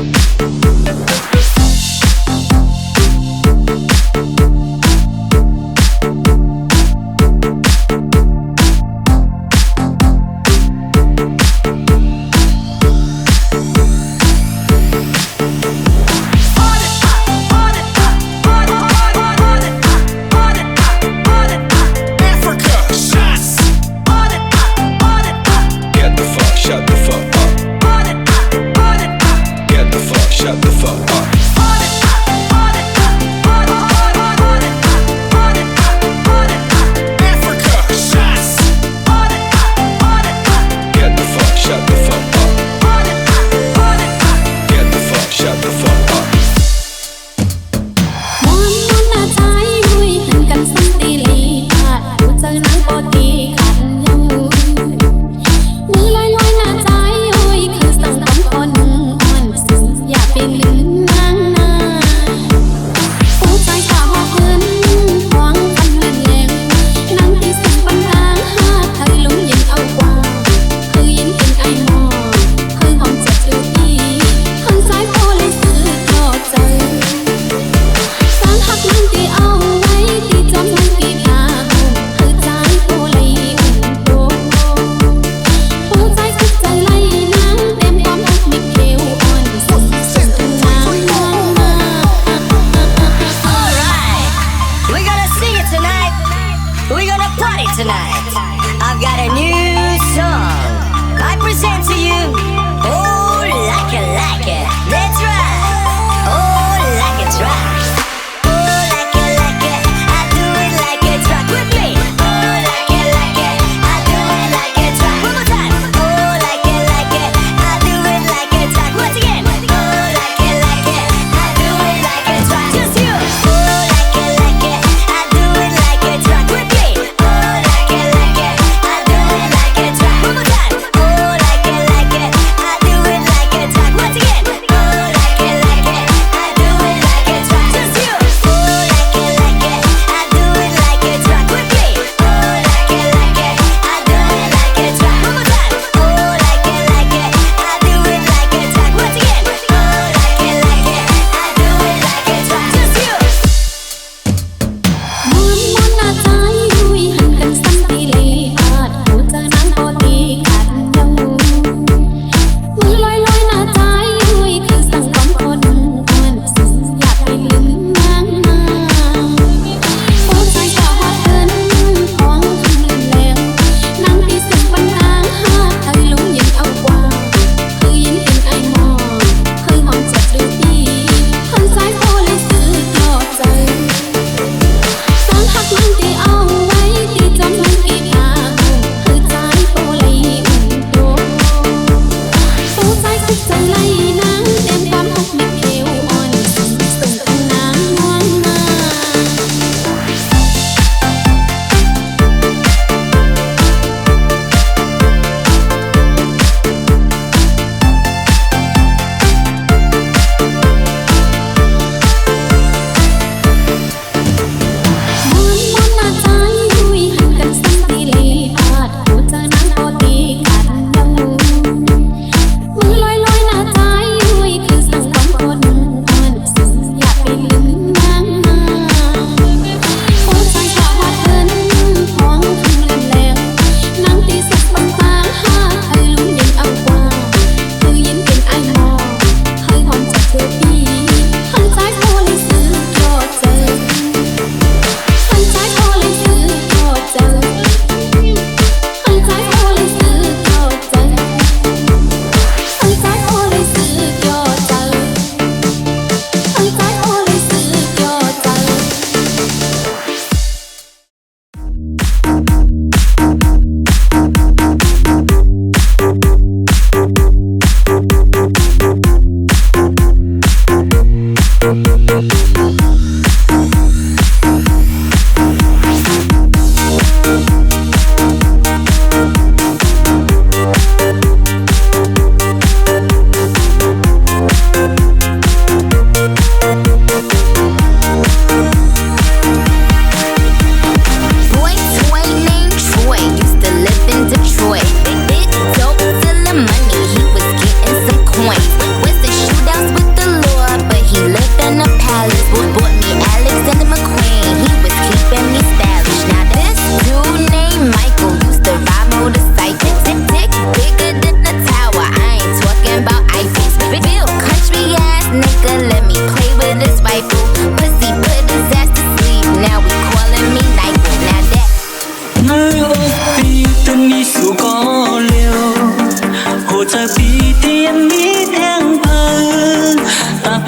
เ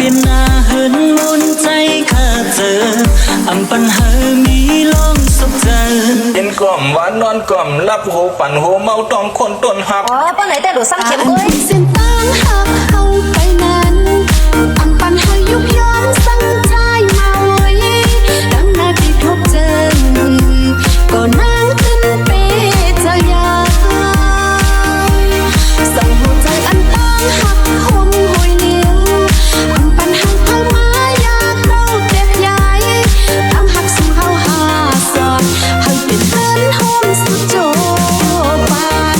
เป็นนาเหินมุนใจข้าเจออำปัญหามีลองสุขเจอเห็นกล่อมหวานนอนกล่อมรับหูปั่นหูเมาต้องคนต้นหักอ๋อป้าไหนแต่ดูซ้ำเข็มกุ้ยเส้นตั้งหักเข้าไปนั้นอำปันหายุบย้อนสั่งใจมาไว้ดังนาที่พบเจอก็นั่งขึ้นเปจะยาสั่งหัวใจอันตั้งหักคมหอยเหนียวอำปันหักเข้ามาอยากเราเด็กใหญ่ตั้งหักสู่เข้าหาสอดให้เป็นเพื่อนหอมสุดโจปาน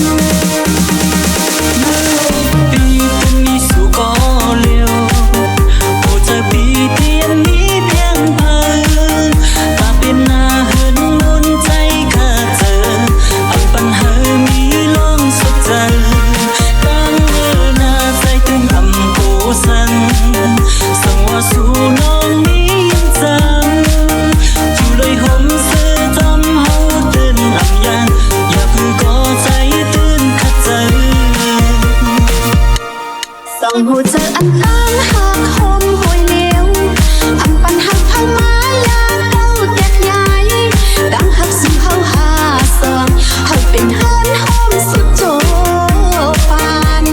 ปีเป็นมีสู่ก็เลี้ยวโอ้เจอปีเทียนนี้เพียงเพลินตาเป็นนาเหินมุนใจข้าเจออำปัญหามีลองสุขเจอตั้งเมื่อนาใจตึงอำโกสังสังว่าสู่น้องนี้ยังจำอยู่เลยห่มเสื้อจำเฮาตื่นอำยันอย่าเพิ่งก่อใจตื่นขัดเจอส่องหัวใจอันตั้งหักคมหอยเหนียวอำปันหักเข้ามาอยากเราเด็กใหญ่ตั้งหักสู่เข้าหาสองให้เป็นเฮือนหอมสุดโจปาน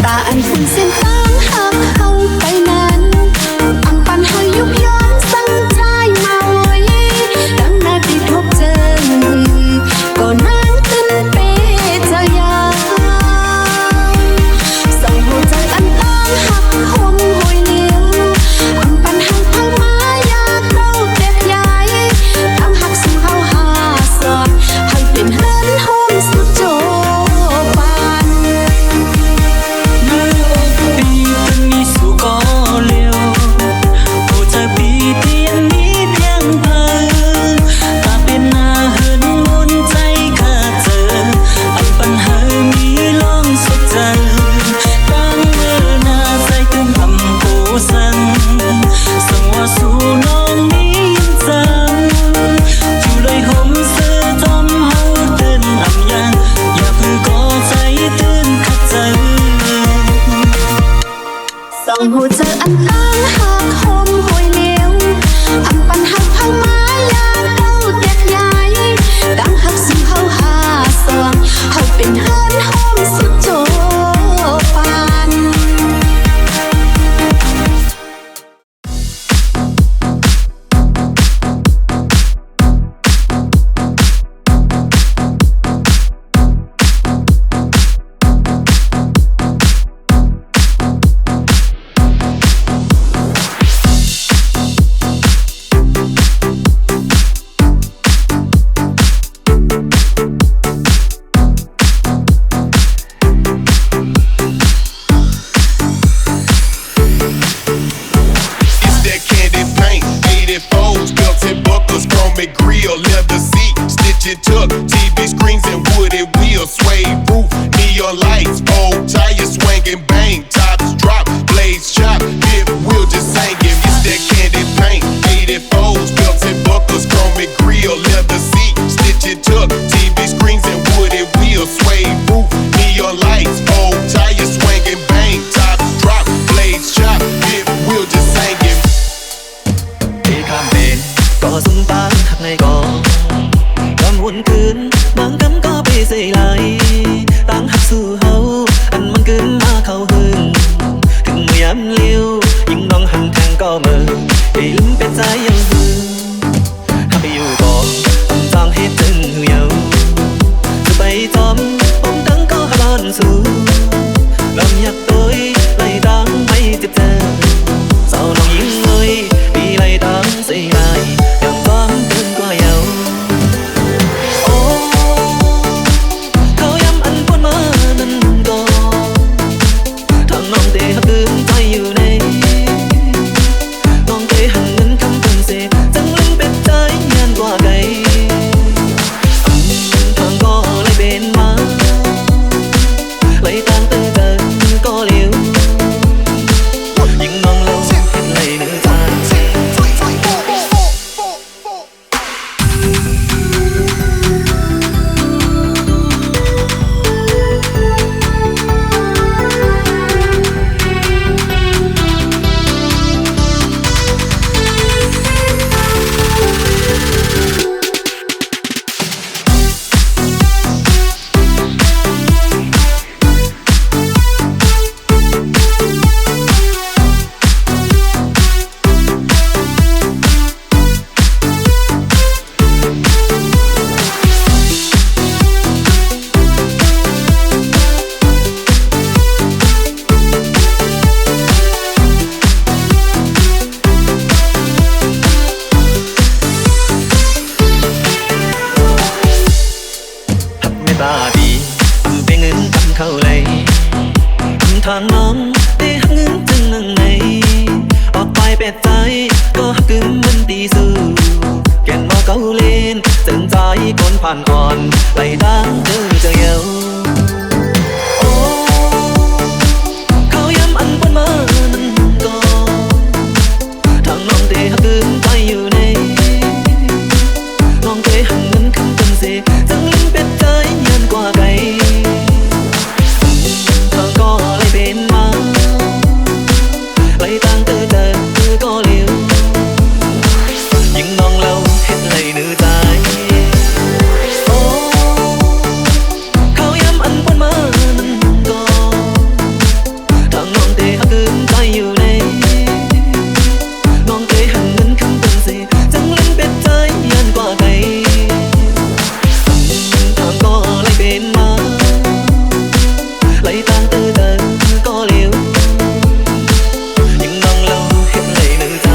ตาอันฝุ่นเส้นตั้งหักเข้าไปนั้นอำปันหายุบย้อนสั่งใจมาไว้ดังนาที่พบเจอก็นั่งขึ้นเปจะยาส่องหัวใจอันตั้งหักคมหอยเหนียวอำปันหักเข้ามาอยากเราเด็กใหญ่ตั้งหักสู่เข้าหาสอดให้เป็นเฮือนหอมสุดโจปานปีเป็นมีสู่ก็เลี้ยวโอ้เจอปีเทียนนี้เพียงเพลินตาเป็นนาเหินมุนใจข้าเจออำปัญหามีลองสุขเจอตั้งเมื่อนาใจตึงอำโกสังสังว่าสู่น้องนี้ยังจำอยู่เลยห่มเสื้อจำเฮาตื่นอำยันอย่าเพิ่งก่อใจตื่นขัดเจอส่องหัวใจอันตั้งหักคมหอยเหนียวอำปันหักเข้ามาอยากเราเด็กใหญ่ตั้งหักสู่เข้าหาสองให้เป็นเฮือนหอมสุดโจปาน ทางน้องได้หักเงินจึงนั่งในออกไปเป็ดใจก็หักกึมมันตีสู้แก่นว่าเกาเล่นจึงใจคนผ่านก่อนไหลดังเจอเจอเยาโอ้เขาย้ำอันบนมานั่นก็ทางน้องได้หักกึมไปอยู่ในน้องได้หักเงินคำเป็นเสจังลิ้นเป็ดใจยันกว่าไกลทางก็เลยเป็นมาไหลตั้งเตอก็เลี้ยวยิ่งน้องเราเห็นไหลเนื้อใจโอ้เขาย้ำอันบนมานั่นก็ทางน้องเตะหักเกินใจอยู่ในน้องเตะหักเงินคำเป็นเสจังลิ้นเป็ดใจยันกว่าไกลทางก็เลยเป็นมาไหลตั้งเตอก็เลี้ยวยิ่งน้องเราเห็นไหลเนื้อใจ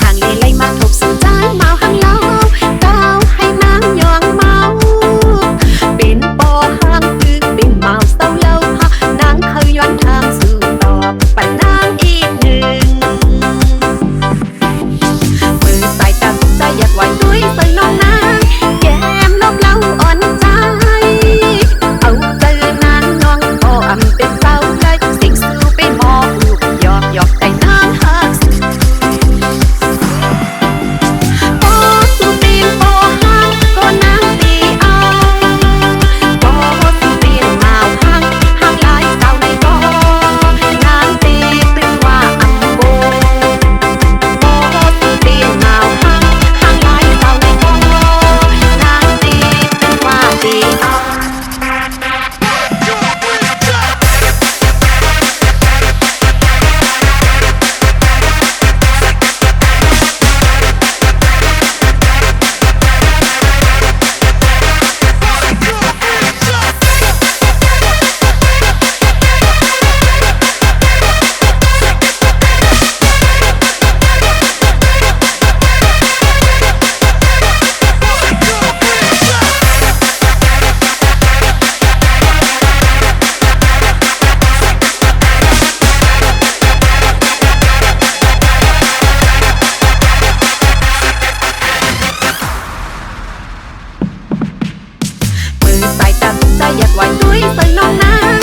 ทางเลยเลยมาทบสื่อใจเมาหังเล่าเก้าให้นางยองเมาเป็นปอห้างคือเป็นเมาเศร้าเล่าฮะนางเคยย้อนทางสู่ตอบปันนางอีกหนึ่งมือสายตาใจอยากไหวด้วยใส่น้องนางแก้มนกเล่าอ่อนใจเอาเจอนางน้องก็อำเป็นเศร้าเลยสิ่งสู้เป็นหมอหูหยอกหยอกแต่นางหักปอสุปีนปอห้างก็นางตีเอาปอสุปีนเมาห้างห้างหลายเศร้าในบ่นางตีตึงว่าอัมโบปอสุปีนเมาห้างห้างหลายเศร้าในบ่นางตีตึงว่าตีเอา มือสายตาใจอยากไหวด้วยใส่น้องนาง